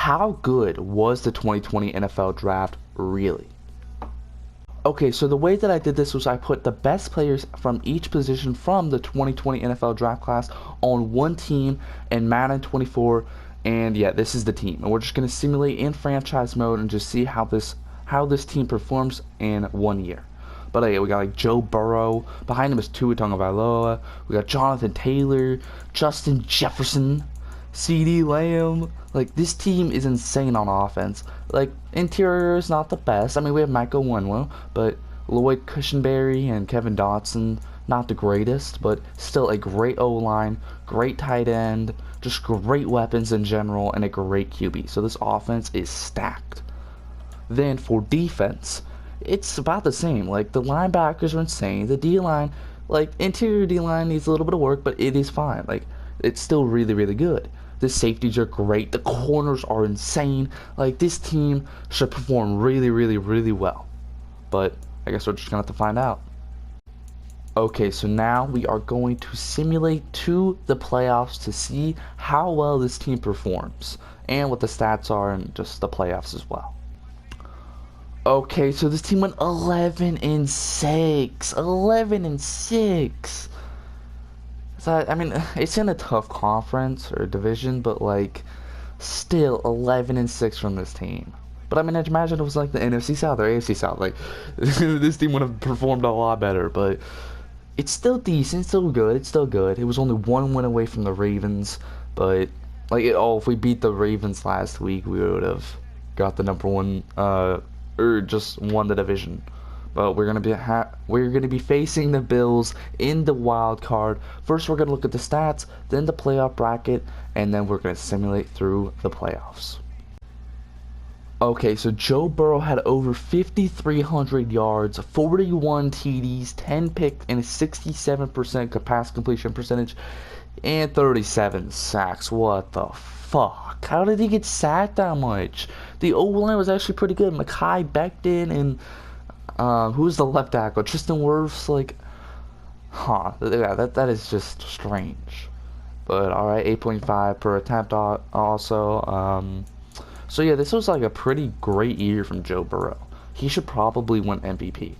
how good was the 2020 NFL Draft really? Okay, so the way that I did this was I put the best players from each position from the 2020 NFL Draft class on one team in Madden 24, and yeah, this is the team. And we're just going to simulate in franchise mode and just see how this team performs in 1 year. But yeah, we got like Joe Burrow, behind him is Tua Tagovailoa, we got Jonathan Taylor, Justin Jefferson, CeeDee Lamb. Like, this team is insane on offense. Like, interior is not the best. I mean, we have Michael Winwell, but Lloyd Cushenberry and Kevin Dotson, not the greatest, but still a great O-line, great tight end, just great weapons in general, and a great QB. So this offense is stacked. Then for defense, it's about the same. Like, the linebackers are insane. The D-line, like, interior D-line needs a little bit of work, but it is fine. Like, it's still really, really good. The safeties are great. The corners are insane. Like, this team should perform really, really, really well. But I guess we're just going to have to find out. Okay, so now we are going to simulate to the playoffs to see how well this team performs and what the stats are and just the playoffs as well. Okay, so this team went 11-6. 11-6. So, I mean, it's in a tough conference or division, but like, still 11-6 from this team. But I mean, imagine it was like the NFC South or AFC South. Like, this team would have performed a lot better. But it's still decent, still good. It's still good. It was only one win away from the Ravens, but like, if we beat the Ravens last week, we would have got the #1, or just won the division. But we're gonna be facing the Bills in the wild card. First, we're gonna look at the stats, then the playoff bracket, and then we're gonna simulate through the playoffs. Okay, so Joe Burrow had over 5,300 yards, 41 TDs, 10 picks, and a 67% pass completion percentage, and 37 sacks. What the fuck? How did he get sacked that much? The O-line was actually pretty good. Mekhi Becton and who's the left tackle? Tristan Wirfs, like, yeah, that is just strange. But alright, 8.5 per attempt also. So yeah, this was like a pretty great year from Joe Burrow. He should probably win MVP.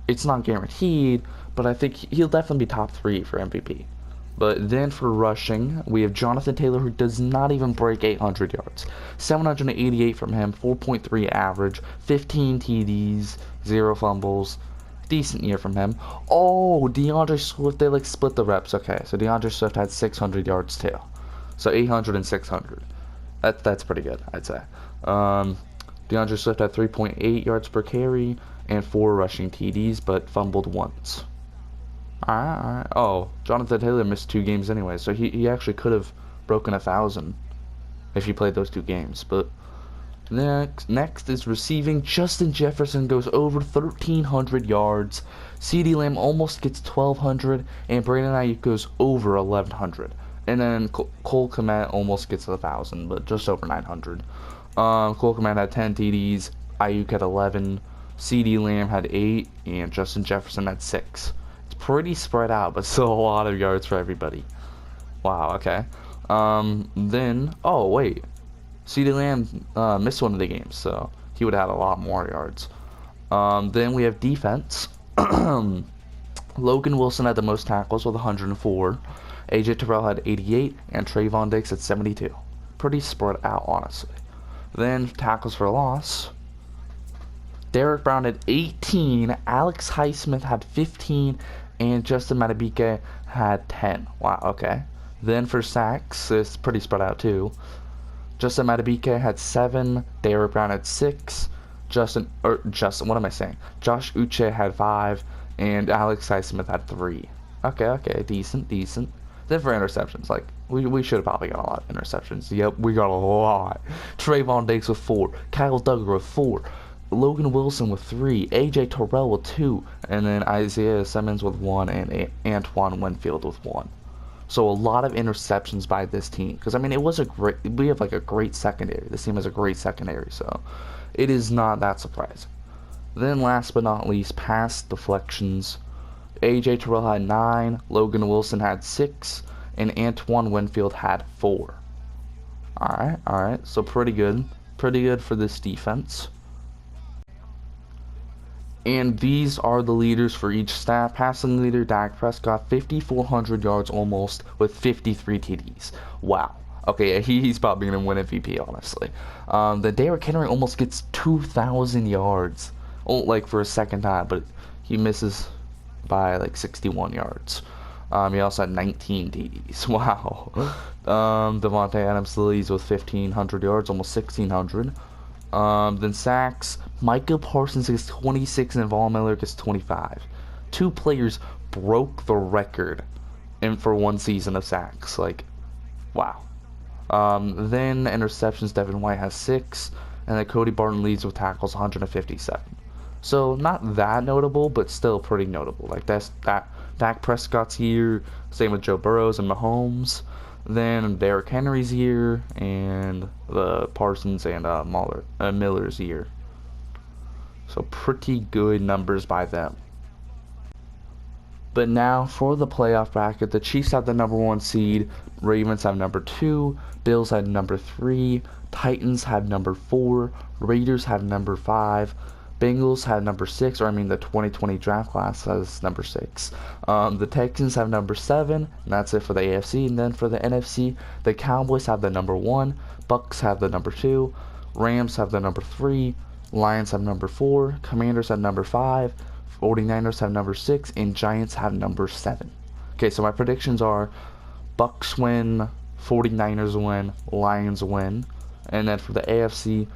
It's not guaranteed, but I think he'll definitely be top 3 for MVP. But then for rushing, we have Jonathan Taylor, who does not even break 800 yards. 788 from him, 4.3 average, 15 TDs, 0 fumbles. Decent year from him. Oh, DeAndre Swift, they like split the reps. Okay, so DeAndre Swift had 600 yards too. So 800 and 600. That's pretty good, I'd say. DeAndre Swift had 3.8 yards per carry and 4 rushing TDs, but fumbled once. Alright. Oh, Jonathan Taylor missed 2 games anyway, so he actually could have broken 1,000 if he played those 2 games. But next is receiving. Justin Jefferson goes over 1,300 yards. CeeDee Lamb almost gets 1,200, and Brandon Ayuk goes over 1,100. And then Cole Kmet almost gets 1,000, but just over 900. Cole Kmet had 10 TDs. Ayuk had 11. CeeDee Lamb had 8, and Justin Jefferson had 6. Pretty spread out, but still a lot of yards for everybody. Wow, okay. Then, oh wait, CeeDee Lamb missed one of the games, so he would have had a lot more yards. Then we have defense. Logan Wilson had the most tackles with 104. AJ Terrell had 88, and Trevon Diggs had 72. Pretty spread out, honestly. Then tackles for loss. Derek Brown had 18, Alex Highsmith had 15, and Justin Madubuike had 10. Wow, okay. Then for sacks, it's pretty spread out too. Justin Madubuike had 7, Derek Brown had 6, Josh Uche had 5, and Alex Highsmith had 3. Okay, decent. Then for interceptions, like, we should have probably got a lot of interceptions. Yep, we got a lot. Trevon Diggs with 4, Kyle Duggar with 4, Logan Wilson with 3, AJ Terrell with 2, and then Isaiah Simmons with 1, and Antoine Winfield with 1. So a lot of interceptions by this team, because I mean, we have like a great secondary. This team has a great secondary, so it is not that surprising. Then last but not least, pass deflections. AJ Terrell had 9, Logan Wilson had 6, and Antoine Winfield had 4. Alright. So pretty good. Pretty good for this defense. And these are the leaders for each stat. Passing leader, Dak Prescott, 5,400 yards almost with 53 TDs. Wow. Okay, he's probably going to win MVP, honestly. The Derrick Henry almost gets 2,000 yards. Oh, like for a second time, but he misses by like 61 yards. He also had 19 TDs. Wow. Devontae Adams leads with 1,500 yards, almost 1,600. Then sacks, Micah Parsons gets 26 and Von Miller gets 25. Two players broke the record for one season of sacks. Like, wow. Then interceptions, Devin White has 6, and then Cody Barton leads with tackles, 157. So not that notable, but still pretty notable. Like that Dak Prescott's year, same with Joe Burrow's and Mahomes. Then Derrick Henry's year, and the Parsons and Miller's year. So pretty good numbers by them. But now for the playoff bracket, the Chiefs have the #1 seed, Ravens have #2, Bills have #3, Titans have #4, Raiders have #5, Bengals have #6, or I mean the 2020 draft class has #6. The Texans have #7, and that's it for the AFC. And then for the NFC, the Cowboys have the #1, Bucks have the #2, Rams have the #3, Lions have #4, Commanders have #5, 49ers have #6, and Giants have #7. Okay, so my predictions are Bucks win, 49ers win, Lions win, and then for the AFC,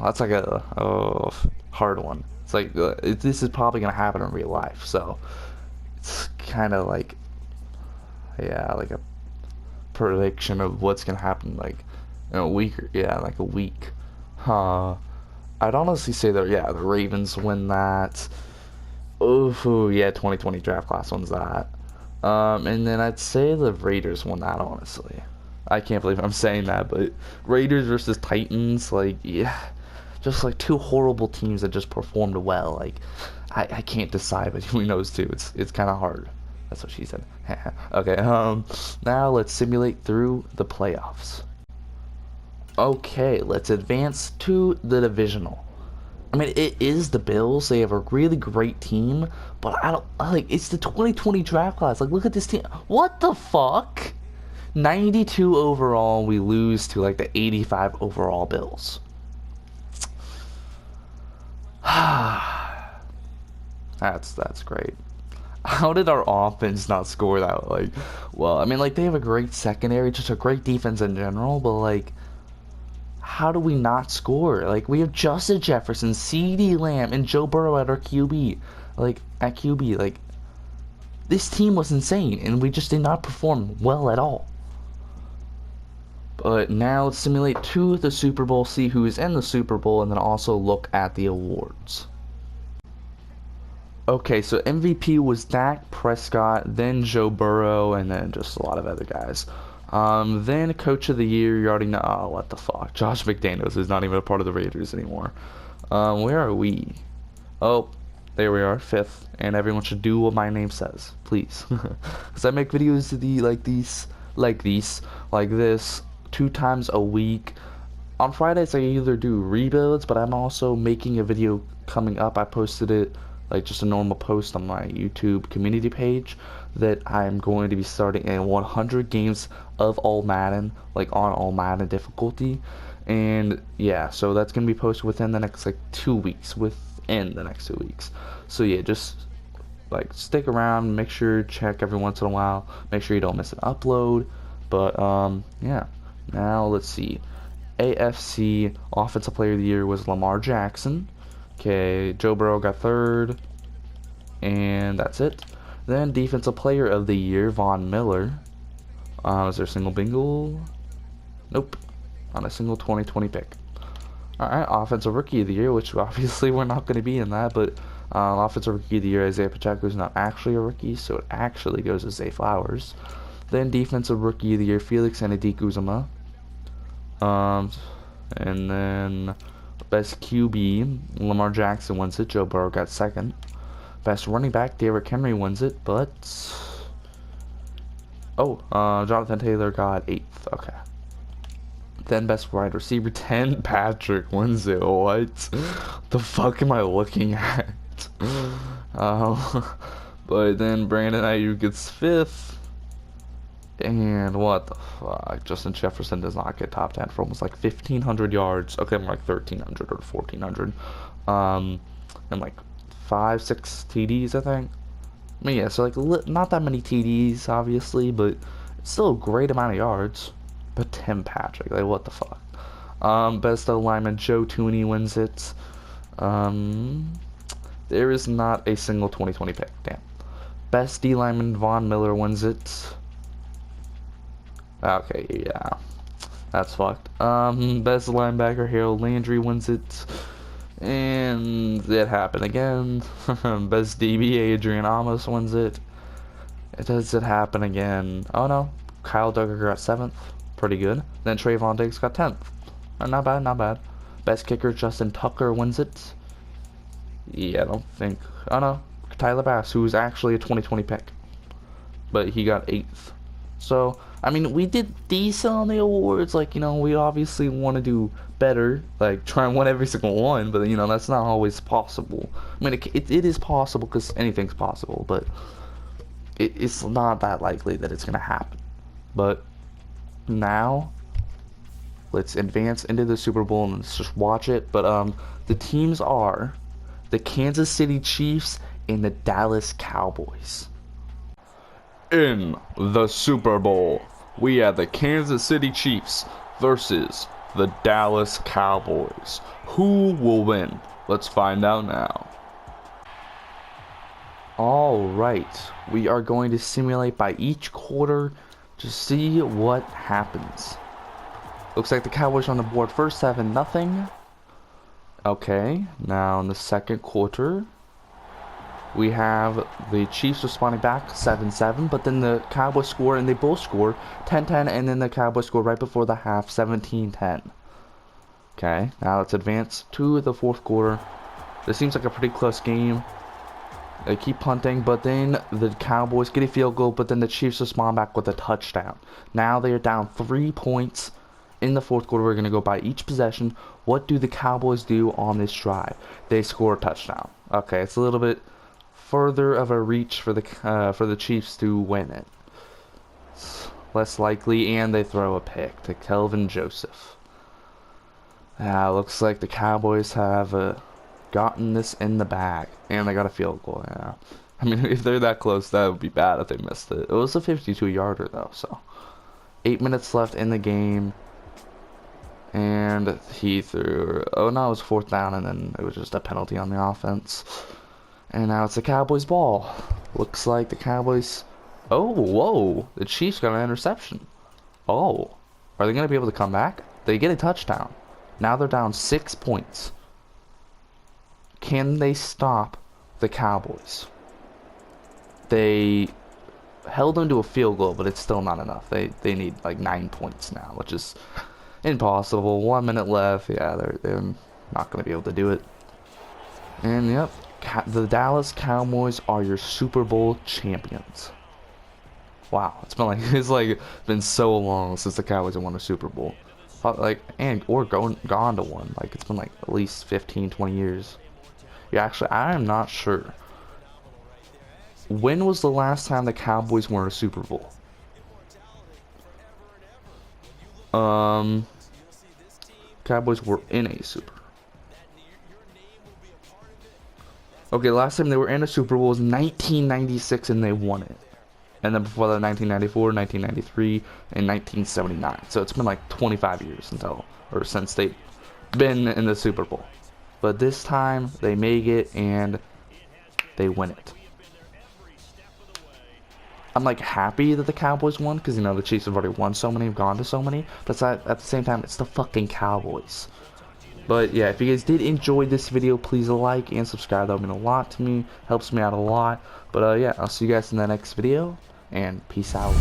that's like a hard one. It's like this is probably gonna happen in real life, so it's kind of like, yeah, like a prediction of what's gonna happen like in a week. Like a week. I'd honestly say that the Ravens win that. Yeah, 2020 draft class wins that. And then I'd say the Raiders won that, honestly. I can't believe I'm saying that, but Raiders versus Titans, like, yeah, just like two horrible teams that just performed well. Like, I can't decide between those two. It's kind of hard. That's what she said. Okay, now let's simulate through the playoffs. Okay, let's advance to the divisional. I mean, it is the Bills. They have a really great team, but it's the 2020 draft class. Like, look at this team. What the fuck? 92 overall, we lose to like the 85 overall Bills. That's great. How did our offense not score that? Like, well, I mean, like, they have a great secondary, just a great defense in general, but like, how do we not score? Like, we have Justin Jefferson, CeeDee Lamb, and Joe Burrow at our QB. Like, at QB, like, this team was insane, and we just did not perform well at all. But now let's simulate to the Super Bowl, see who is in the Super Bowl, and then also look at the awards. Okay, so MVP was Dak Prescott, then Joe Burrow, and then just a lot of other guys. Then Coach of the Year, you already know. Oh, what the fuck? Josh McDaniels is not even a part of the Raiders anymore. Where are we? Oh, there we are, 5th. And everyone should do what my name says, please. Because I make videos like this, 2 times a week. On Fridays, I either do rebuilds, but I'm also making a video coming up. I posted it, like just a normal post on my YouTube community page, that I'm going to be starting a 100 games of all Madden, like on all Madden difficulty. And yeah, so that's going to be posted within the next like 2 weeks, So yeah, just like stick around, make sure check every once in a while, make sure you don't miss an upload. But yeah, now let's see. AFC Offensive Player of the Year was Lamar Jackson. Okay, Joe Burrow got 3rd, and that's it. Then Defensive Player of the Year, Von Miller. Is there a single bingo? Nope, not a single 2020 pick. Alright, Offensive Rookie of the Year, which obviously we're not going to be in that, but Offensive Rookie of the Year, Isaiah Pacheco is not actually a rookie, so it actually goes to Zay Flowers. Then Defensive Rookie of the Year, Felix Anudike-Uzomah. And then Best QB, Lamar Jackson wins it. Joe Burrow got 2nd. Best running back, Derrick Henry wins it, but Oh, Jonathan Taylor got 8th. Okay. Then best wide receiver 10, Patrick Winston. What the fuck am I looking at? But then Brandon Ayuk gets 5th. And what the fuck? Justin Jefferson does not get top 10 for almost like 1,500 yards. Okay, I'm like 1,300 or 1,400. And like 5-6 TDs, I think. I mean, yeah, so like not that many TDs, obviously, but it's still a great amount of yards. But Tim Patrick, like what the fuck? Best lineman Joe Tooney wins it. There is not a single 2020 pick. Damn. Best D lineman Von Miller wins it. Okay, yeah, that's fucked. Best linebacker Harold Landry wins it. And it happened again. Best DB Adrian Amos wins it. Does it happen again? Oh no, Kyle Duggar got 7th. Pretty good. Then Trevon Diggs got 10th. Not bad, not bad. Best kicker Justin Tucker wins it. Yeah, I don't think. Oh no, Tyler Bass, who's actually a 2020 pick, but he got 8th. So I mean, we did decent on the awards. Like, you know, we obviously want to do better, like try and win every single one, but you know, that's not always possible. I mean, it is possible because anything's possible, but it's not that likely that it's gonna happen. But now let's advance into the Super Bowl and let's just watch it. But the teams are the Kansas City Chiefs and the Dallas Cowboys. In the Super Bowl, we have the Kansas City Chiefs versus the Dallas Cowboys. Who will win? Let's find out now. Alright, we are going to simulate by each quarter to see what happens. Looks like the Cowboys are on the board first, 7-0. Okay, now in the second quarter, we have the Chiefs responding back 7-7, but then the Cowboys score and they both score 10-10, and then the Cowboys score right before the half 17-10. Okay, now let's advance to the fourth quarter. This seems like a pretty close game. They keep punting, but then the Cowboys get a field goal, but then the Chiefs respond back with a touchdown. Now they are down 3 points in the fourth quarter. We're going to go by each possession. What do the Cowboys do on this drive? They score a touchdown. Okay, it's a little bit further of a reach for the Chiefs to win it. It's less likely, and they throw a pick to Kelvin Joseph. Looks like the Cowboys have gotten this in the bag, and they got a field goal. Yeah, I mean, if they're that close, that would be bad if they missed it. It was a 52-yarder though, so 8 minutes left in the game, and he threw. Oh no, it was 4th down, and then it was just a penalty on the offense. And now it's the Cowboys' ball. Looks like the Cowboys. Oh, whoa! The Chiefs got an interception. Oh, are they gonna be able to come back? They get a touchdown. Now they're down 6 points. Can they stop the Cowboys? They held them to a field goal, but it's still not enough. They need like 9 points now, which is impossible. 1 minute left. Yeah, they're not going to be able to do it. And yep, the Dallas Cowboys are your Super Bowl champions. Wow, it's been so long since the Cowboys have won a Super Bowl. Or gone to one. Like, it's been like at least 15-20 years. Yeah, actually, I am not sure. When was the last time the Cowboys won a Super Bowl? Cowboys were in a Super. Okay, last time they were in a Super Bowl was 1996, and they won it. And then before that, 1994, 1993, and 1979. So it's been like 25 years since they've been in the Super Bowl. But this time, they make it, and they win it. I'm like happy that the Cowboys won, because you know the Chiefs have already won so many, have gone to so many. But at the same time, it's the fucking Cowboys. But yeah, if you guys did enjoy this video, please like and subscribe. That would mean a lot to me, helps me out a lot. But yeah, I'll see you guys in the next video, and peace out.